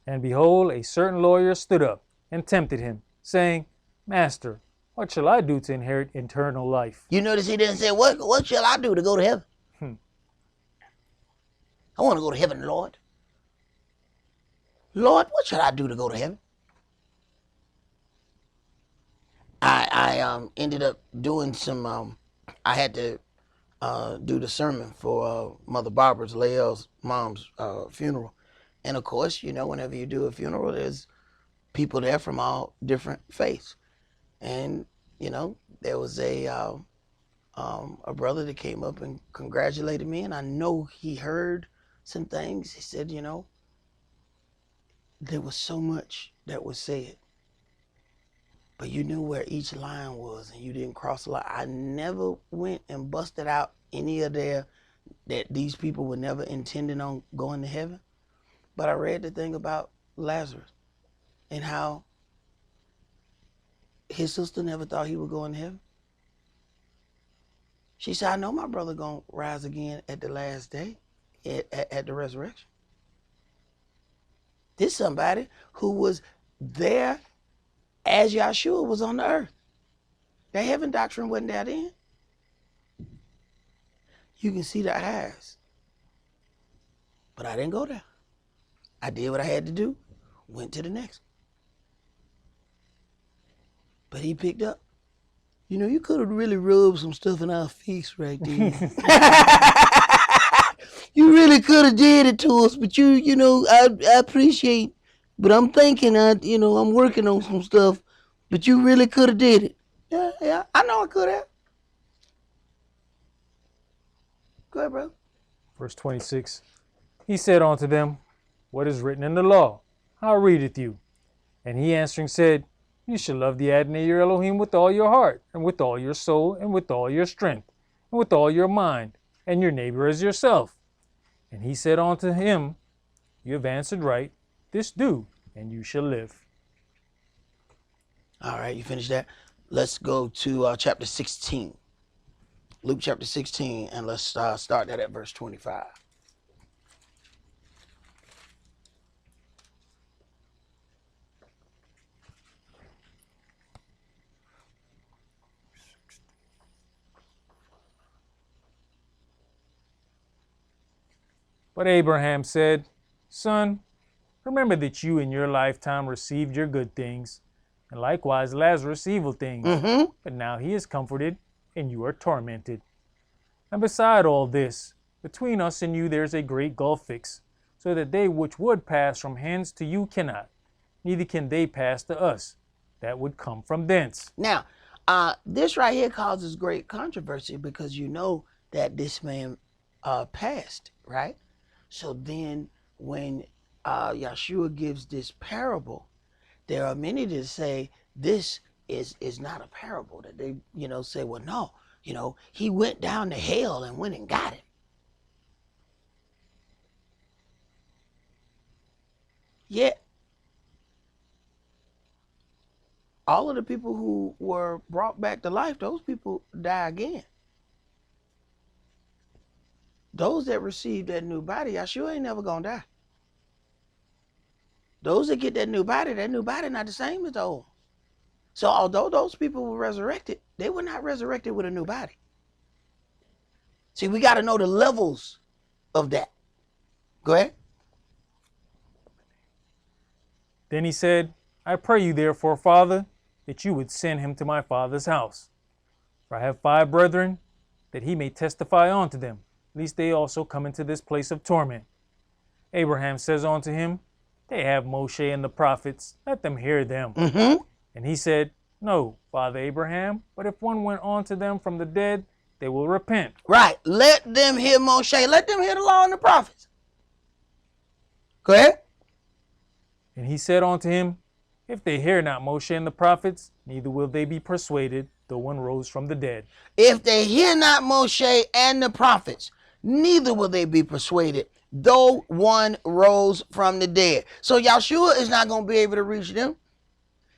And behold, a certain lawyer stood up, and tempted him, saying, Master, what shall I do to inherit eternal life?
You notice he didn't say, what shall I do to go to heaven? I want to go to heaven, Lord. Lord, what should I do to go to heaven? I ended up doing some, I had to do the sermon for Mother Barbara's, Lael's mom's funeral. And of course, you know, whenever you do a funeral, there's people there from all different faiths. And, you know, there was a brother that came up and congratulated me. And I know he heard some things. He said, you know, there was so much that was said, but you knew where each line was and you didn't cross the line. I never went and busted out any of that these people were never intending on going to heaven. But I read the thing about Lazarus and how his sister never thought he would go in heaven. She said, I know my brother gonna rise again at the last day, at the resurrection. This is somebody who was there as Yahshua was on the earth. That heaven doctrine wasn't there then. You can see the eyes. But I didn't go there. I did what I had to do, went to the next. But he picked up. You know, you could have really rubbed some stuff in our face right there. You really could have did it to us, but you know, I appreciate, but I'm thinking, I'm working on some stuff, but you really could have did it. Yeah, I know I could have. Go ahead, bro.
Verse 26. He said unto them, What is written in the law? How readeth you? And he answering said, You shall love the Adonai your Elohim with all your heart, and with all your soul, and with all your strength, and with all your mind, and your neighbor as yourself. And he said unto him, You have answered right. This do, and you shall live.
All right, you finished that? Let's go to chapter 16. Luke chapter 16, and let's start that at verse 25.
But Abraham said, Son, remember that you in your lifetime received your good things, and likewise Lazarus evil things. But now he is comforted, and you are tormented. And beside all this, between us and you there is a great gulf fixed, so that they which would pass from hence to you cannot, neither can they pass to us that would come from thence.
Now, this right here causes great controversy because you know that this man passed, right? So then when Yeshua gives this parable, there are many that say this is not a parable, that they, say, well, no, he went down to hell and went and got him. Yet, all of the people who were brought back to life, those people die again. Those that receive that new body, Yeshua ain't never gonna die. Those that get that new body not the same as the old. So although those people were resurrected, they were not resurrected with a new body. See, we got to know the levels of that. Go ahead.
Then he said, I pray you therefore, Father, that you would send him to my father's house. For I have 5 brethren, that he may testify unto them, lest they also come into this place of torment. Abraham says unto him, They have Moshe and the prophets, let them hear them. And he said, No, Father Abraham, but if one went on to them from the dead, they will repent.
Right. Let them hear Moshe. Let them hear the law and the prophets. Go ahead.
And he said unto him, If they hear not Moshe and the prophets, neither will they be persuaded, though one rose from the dead.
If they hear not Moshe and the prophets, neither will they be persuaded, though one rose from the dead. So Yeshua is not going to be able to reach them,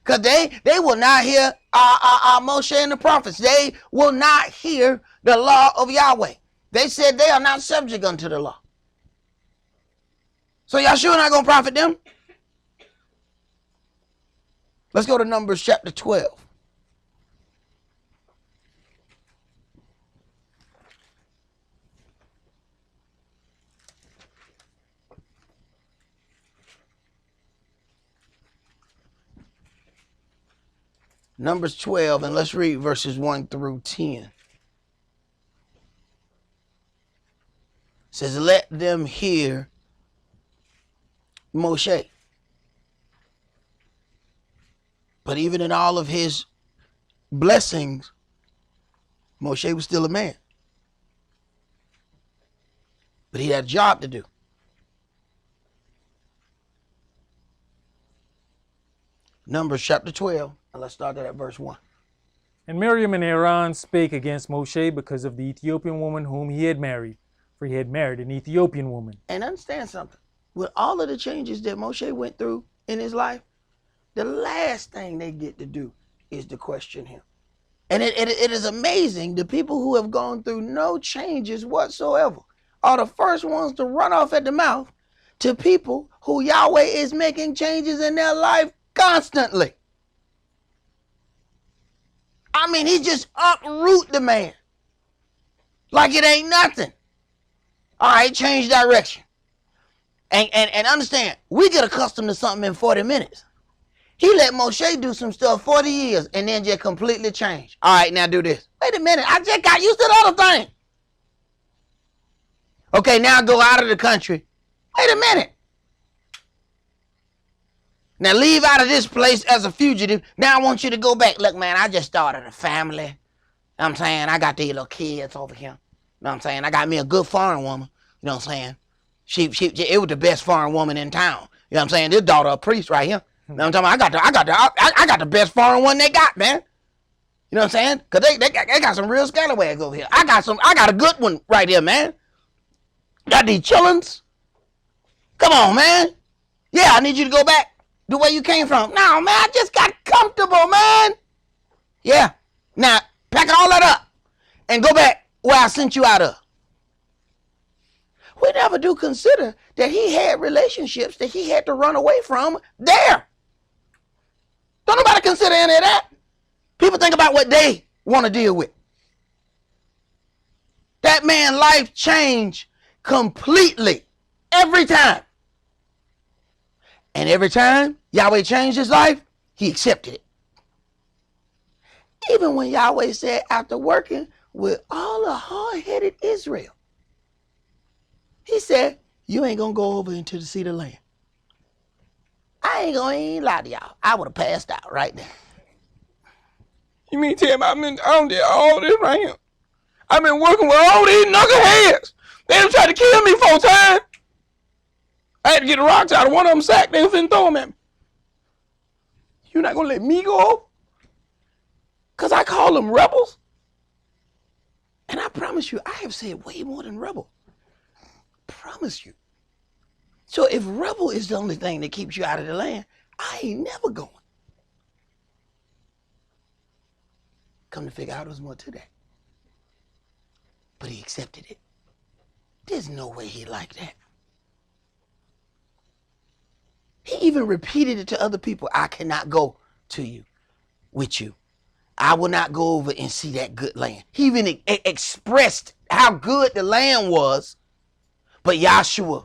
because they will not hear Moshe and the prophets. They will not hear the law of Yahweh. They said they are not subject unto the law. So Yeshua not going to profit them. Let's go to Numbers chapter 12. Numbers 12, and let's read verses 1 through 10. It says, let them hear Moshe. But even in all of his blessings, Moshe was still a man. But he had a job to do. Numbers chapter 12, and let's start at verse 1.
And Miriam and Aaron spake against Moshe because of the Ethiopian woman whom he had married, for he had married an Ethiopian woman.
And understand something. With all of the changes that Moshe went through in his life, the last thing they get to do is to question him. And it is amazing, the people who have gone through no changes whatsoever are the first ones to run off at the mouth to people who Yahweh is making changes in their life constantly. I mean, he just uproot the man. Like it ain't nothing. All right, change direction. And understand, we get accustomed to something in 40 minutes. He let Moshe do some stuff 40 years and then just completely change. All right, now do this. Wait a minute, I just got used to the other thing. Okay, now go out of the country. Wait a minute. Now leave out of this place as a fugitive. Now I want you to go back. Look, man, I just started a family. You know what I'm saying? I got these little kids over here. You know what I'm saying? I got me a good foreign woman. You know what I'm saying? She it was the best foreign woman in town. You know what I'm saying? This daughter of a priest right here. You know what I'm talking about? I got the best foreign one they got, man. You know what I'm saying? Cause they got some real scalawags over here. I got a good one right here, man. Got these chillins. Come on, man. Yeah, I need you to go back the way you came from. No, man, I just got comfortable, man. Yeah. Now, pack all that up and go back where I sent you out of. We never do consider that he had relationships that he had to run away from there. Don't nobody consider any of that. People think about what they want to deal with. That man's life changed completely every time. And every time Yahweh changed his life, he accepted it. Even when Yahweh said, after working with all the hard-headed Israel, he said, you ain't going to go over into the seat of land. I ain't going to lie to y'all. I would have passed out right there. You mean tell me I've been on there all this right here? I've been working with all these knuckleheads. They done tried to kill me 4 times. I had to get the rocks out of one of them sack. They was finna throw them at me. You not going to let me go? Because I call them rebels? And I promise you, I have said way more than rebel. Promise you. So if rebel is the only thing that keeps you out of the land, I ain't never going. Come to figure out there was more to that. But he accepted it. There's no way he liked that. He even repeated it to other people. I cannot go to you, with you. I will not go over and see that good land. He even expressed how good the land was. But Yahshua,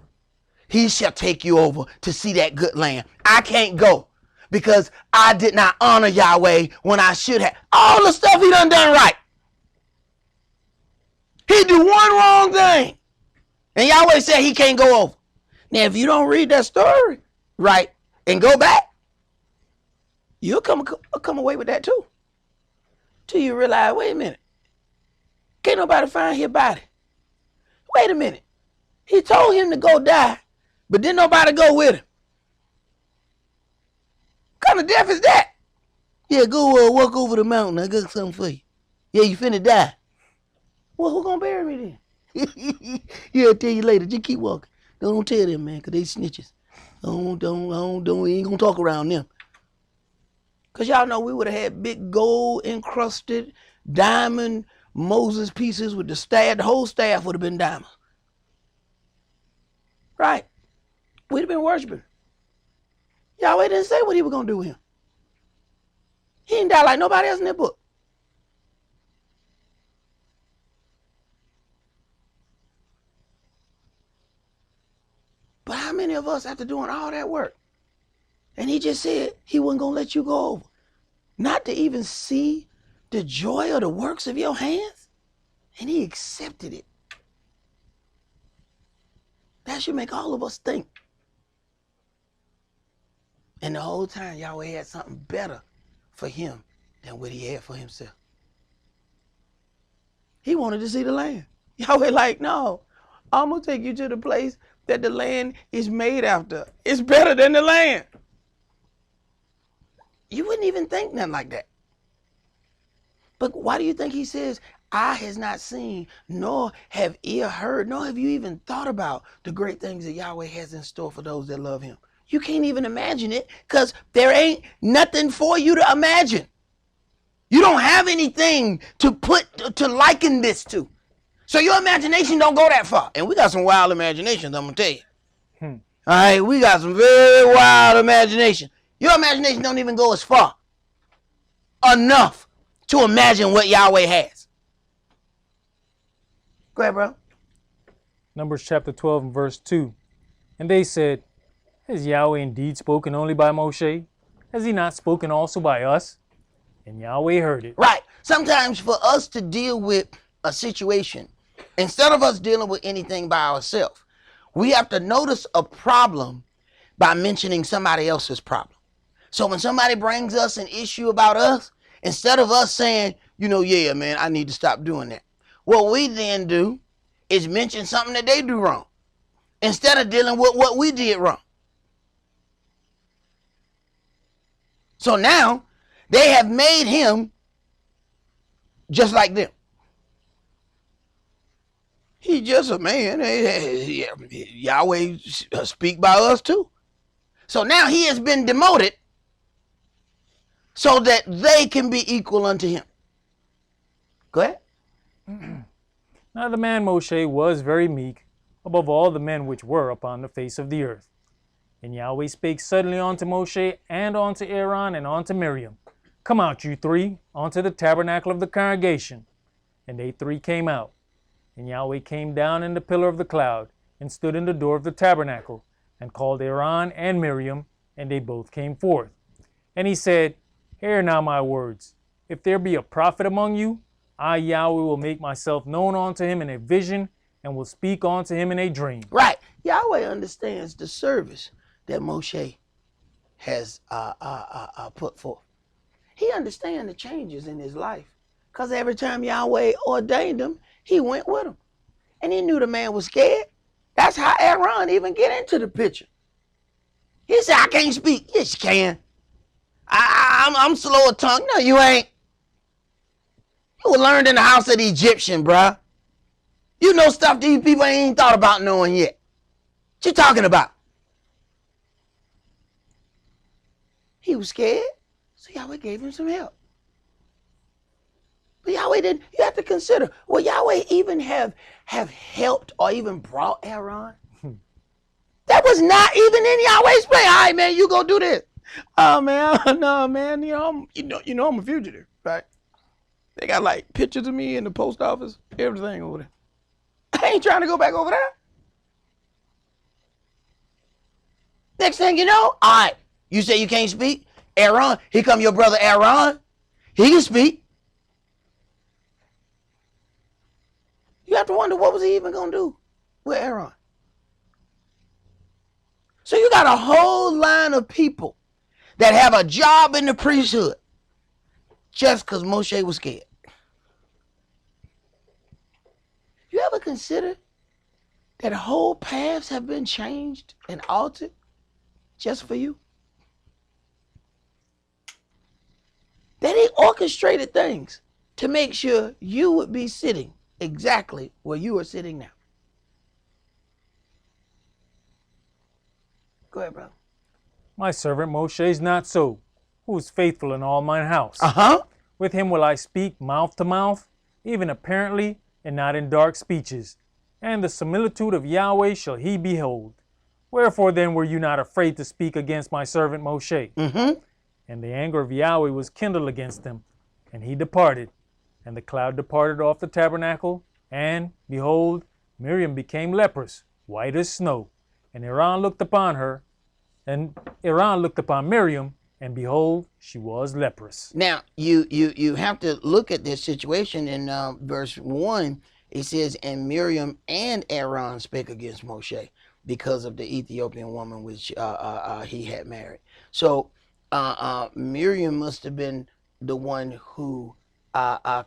he shall take you over to see that good land. I can't go because I did not honor Yahweh when I should have. All the stuff he done right. He do one wrong thing. And Yahweh said he can't go over. Now, if you don't read that story right and go back, you'll come away with that too. Till you realize, wait a minute. Can't nobody find his body. Wait a minute. He told him to go die, but didn't nobody go with him. What kind of death is that? Yeah, go walk over the mountain. I got something for you. Yeah, you finna die. Well, who gonna bury me then? Yeah, I'll tell you later. Just keep walking. Don't tell them, man, because they snitches. We ain't gonna talk around them. Because y'all know we would have had big gold encrusted diamond Moses pieces with the staff. The whole staff would have been diamonds. Right. We'd have been worshiping. Yahweh didn't say what he was going to do with him. He didn't die like nobody else in that book. But how many of us, after doing all that work, and he just said he wasn't going to let you go over, not to even see the joy of the works of your hands? And he accepted it. That should make all of us think. And the whole time, Yahweh had something better for him than what he had for himself. He wanted to see the land. Yahweh like, no, I'm going to take you to the place that the land is made after. It's better than the land. You wouldn't even think nothing like that. But why do you think he says, eye has not seen, nor have ear heard, nor have you even thought about the great things that Yahweh has in store for those that love him? You can't even imagine it because there ain't nothing for you to imagine. You don't have anything to liken this to. So your imagination don't go that far. And we got some wild imaginations, I'm going to tell you. All right, we got some very wild imagination. Your imagination don't even go as far enough to imagine what Yahweh has. Go ahead, bro.
Numbers chapter 12 and verse 2. And they said, has Yahweh indeed spoken only by Moshe? Has he not spoken also by us? And Yahweh heard it.
Right. Sometimes for us to deal with a situation, instead of us dealing with anything by ourselves, we have to notice a problem by mentioning somebody else's problem. So when somebody brings us an issue about us, instead of us saying, yeah, man, I need to stop doing that, what we then do is mention something that they do wrong instead of dealing with what we did wrong. So now they have made him just like them. He's just a man. Yahweh speak by us too. So now he has been demoted so that they can be equal unto him. Go ahead.
Now the man Moshe was very meek, above all the men which were upon the face of the earth. And Yahweh spake suddenly unto Moshe, and unto Aaron, and unto Miriam, come out, you three, unto the tabernacle of the congregation. And they three came out. And Yahweh came down in the pillar of the cloud, and stood in the door of the tabernacle, and called Aaron and Miriam, and they both came forth. And he said, hear now my words. If there be a prophet among you, I, Yahweh, will make myself known unto him in a vision, and will speak unto him in a dream.
Right. Yahweh understands the service that Moshe has put forth. He understands the changes in his life. Because every time Yahweh ordained him, he went with him. And he knew the man was scared. That's how Aaron even get into the picture. He said, I can't speak. Yes, you can. I'm slow of tongue. No, you ain't. You were learned in the house of the Egyptian, bruh. You know stuff these people ain't even thought about knowing yet. What you talking about? He was scared, so Yahweh gave him some help. But Yahweh didn't. You have to consider, will Yahweh even have helped or even brought Aaron? That was not even in Yahweh's plan. All right, man, you go do this. Oh man, no, man, I'm a fugitive, right? They got like pictures of me in the post office, everything over there. I ain't trying to go back over there. Next thing you know, all right, you say you can't speak? Aaron, here come your brother Aaron. He can speak. You have to wonder, what was he even going to do with Aaron? So you got a whole line of people that have a job in the priesthood just because Moshe was scared. You ever consider that whole paths have been changed and altered just for you? That he orchestrated things to make sure you would be sitting exactly where you are sitting now. Go ahead, bro.
My servant Moshe is not so, who is faithful in all mine house. With him will I speak mouth to mouth, even apparently, and not in dark speeches. And the similitude of Yahweh shall he behold. Wherefore then were you not afraid to speak against my servant Moshe? And the anger of Yahweh was kindled against him, and he departed. And the cloud departed off the tabernacle, and, behold, Miriam became leprous, white as snow. And Aaron looked upon her, and Aaron looked upon Miriam, and behold, she was leprous.
Now, you have to look at this situation in verse 1. It says, and Miriam and Aaron spake against Moshe because of the Ethiopian woman which he had married. So Miriam must have been the one who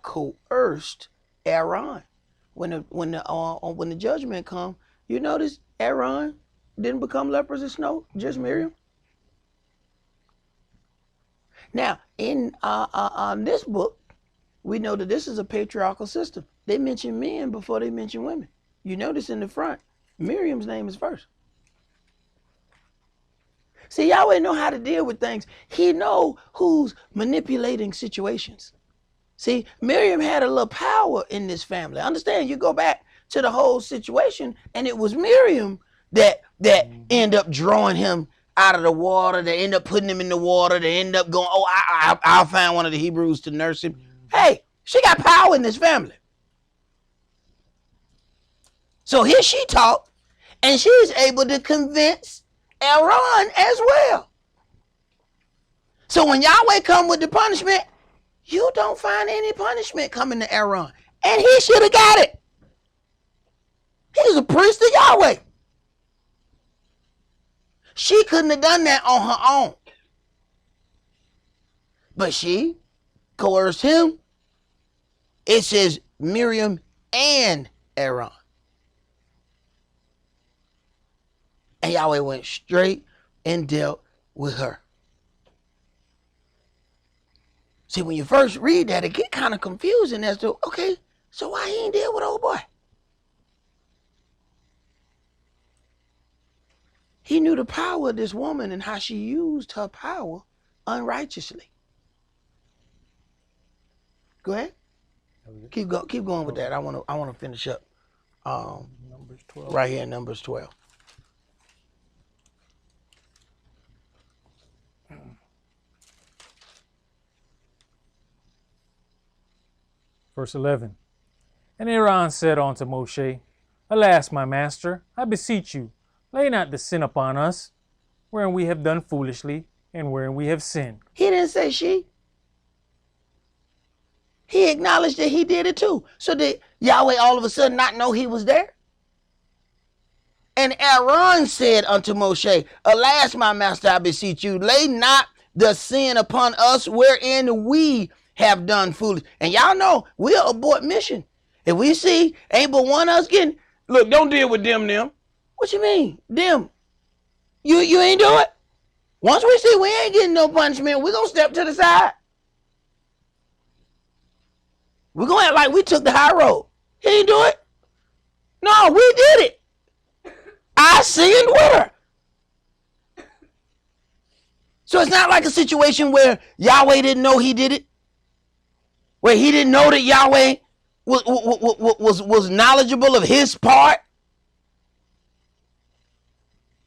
coerced Aaron. When the judgment come, you notice Aaron didn't become leprous as snow, just Miriam. Now, in this book, we know that this is a patriarchal system. They mention men before they mention women. You notice in the front, Miriam's name is first. See, Yahweh know how to deal with things. He know who's manipulating situations. See, Miriam had a little power in this family. Understand, you go back to the whole situation, and it was Miriam that end up drawing him out of the water. They end up putting him in the water. They end up going, I'll find one of the Hebrews to nurse him. Hey, she got power in this family. So here she talked, and she's able to convince Aaron as well. So when Yahweh come with the punishment, you don't find any punishment coming to Aaron. And he should have got it. He's a priest of Yahweh. She couldn't have done that on her own. But she coerced him. It says Miriam and Aaron. And Yahweh went straight and dealt with her. See, when you first read that, it get kind of confusing as to, okay, so why he ain't deal with old boy? He knew the power of this woman and how she used her power unrighteously. Go ahead. Keep going with that. I want to finish up.
Numbers 12.
Right here in Numbers 12.
Verse 11. And Aaron said unto Moshe, Alas, my master, I beseech you, lay not the sin upon us, wherein we have done foolishly, and wherein we have sinned.
He didn't say she. He acknowledged that he did it too. So did Yahweh all of a sudden not know he was there? And Aaron said unto Moshe, Alas, my master, I beseech you, lay not the sin upon us wherein we have done foolish. And y'all know we'll abort mission. If we see ain't but one of us getting, look, don't deal with them. What you mean? Them. You ain't do it? Once we see we ain't getting no punishment, we're going to step to the side. We're going to act like we took the high road. He didn't do it. No, we did it. I sinned with her. So it's not like a situation where Yahweh didn't know he did it. Where he didn't know that Yahweh was knowledgeable of his part.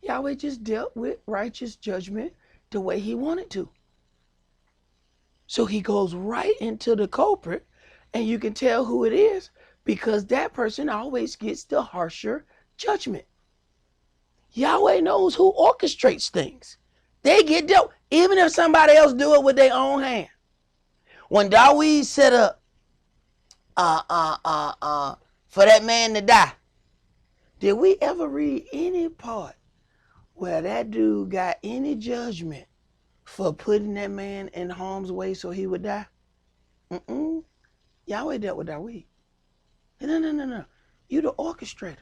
Yahweh just dealt with righteous judgment the way he wanted to. So he goes right into the culprit, and you can tell who it is because that person always gets the harsher judgment. Yahweh knows who orchestrates things. They get dealt, even if somebody else do it with their own hand. When Dawid set up for that man to die, did we ever read any part where that dude got any judgment for putting that man in harm's way so he would die? Yahweh dealt with Dawid. No. You the orchestrator.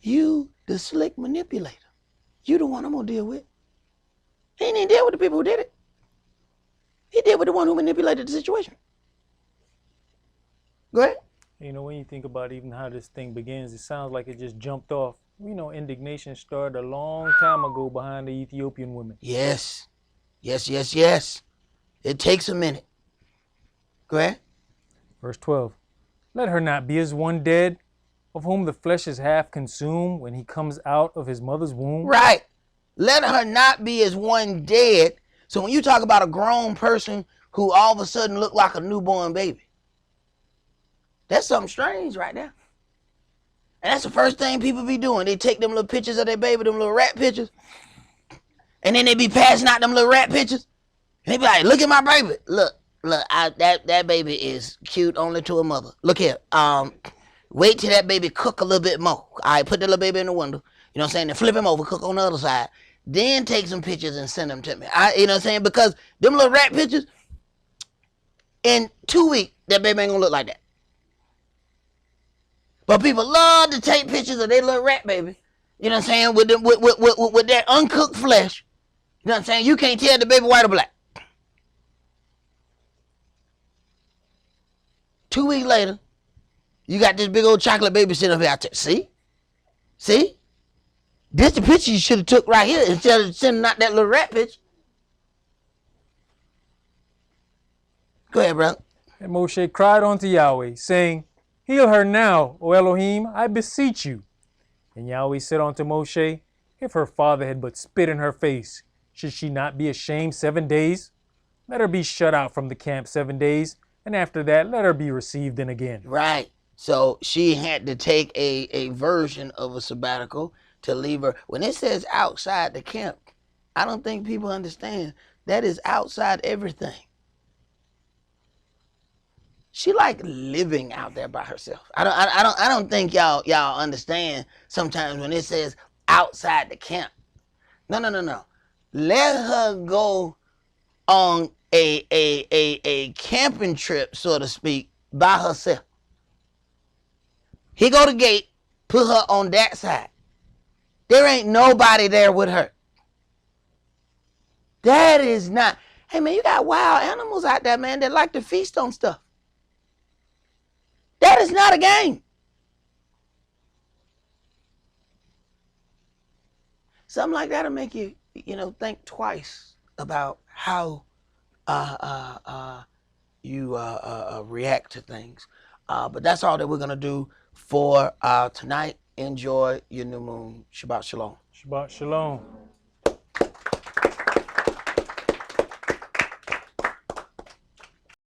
You the slick manipulator. You the one I'm going to deal with. He didn't deal with the people who did it. He dealt with the one who manipulated the situation. Go ahead.
You know, when you think about even how this thing begins, it sounds like it just jumped off. You know, indignation started a long time ago behind the Ethiopian women.
Yes. It takes a minute. Go ahead.
Verse 12. Let her not be as one dead, of whom the flesh is half consumed when he comes out of his mother's womb.
Right. Let her not be as one dead. So when you talk about a grown person who all of a sudden look like a newborn baby, that's something strange right there. And that's the first thing people be doing. They take them little pictures of their baby, them little rat pictures, and then they be passing out them little rat pictures. And they be like, look at my baby. Look, that baby is cute only to a mother. Look here. Wait till that baby cook a little bit more. All right, put the little baby in the window. You know what I'm saying? Then flip him over, cook on the other side. Then take some pictures and send them to me. You know what I'm saying? Because them little rat pictures, in 2 weeks, that baby ain't gonna look like that. But people love to take pictures of their little rat baby. You know what I'm saying? With that uncooked flesh. You know what I'm saying? You can't tell the baby white or black. 2 weeks later, you got this big old chocolate baby sitting up here out there. See? This the picture you should have took right here instead of sending out that little rat picture. Go ahead, brother.
And Moshe cried unto Yahweh, saying, Heal her now, O Elohim, I beseech you. And Yahweh said unto Moshe, If her father had but spit in her face, should she not be ashamed 7 days? Let her be shut out from the camp 7 days, and after that let her be received in again.
Right. So she had to take a version of a sabbatical to leave her. When it says outside the camp, I don't think people understand that is outside everything. She like living out there by herself. I don't think y'all understand sometimes when it says outside the camp. No, no, no, no. Let her go on a camping trip, so to speak, by herself. He go to gate, put her on that side. There ain't nobody there with her. That is not. Hey man, you got wild animals out there, man, that like to feast on stuff. That is not a game. Something like that'll make you, think twice about how you react to things. But that's all that we're gonna do for tonight. Enjoy your new moon. Shabbat shalom.
Shabbat shalom.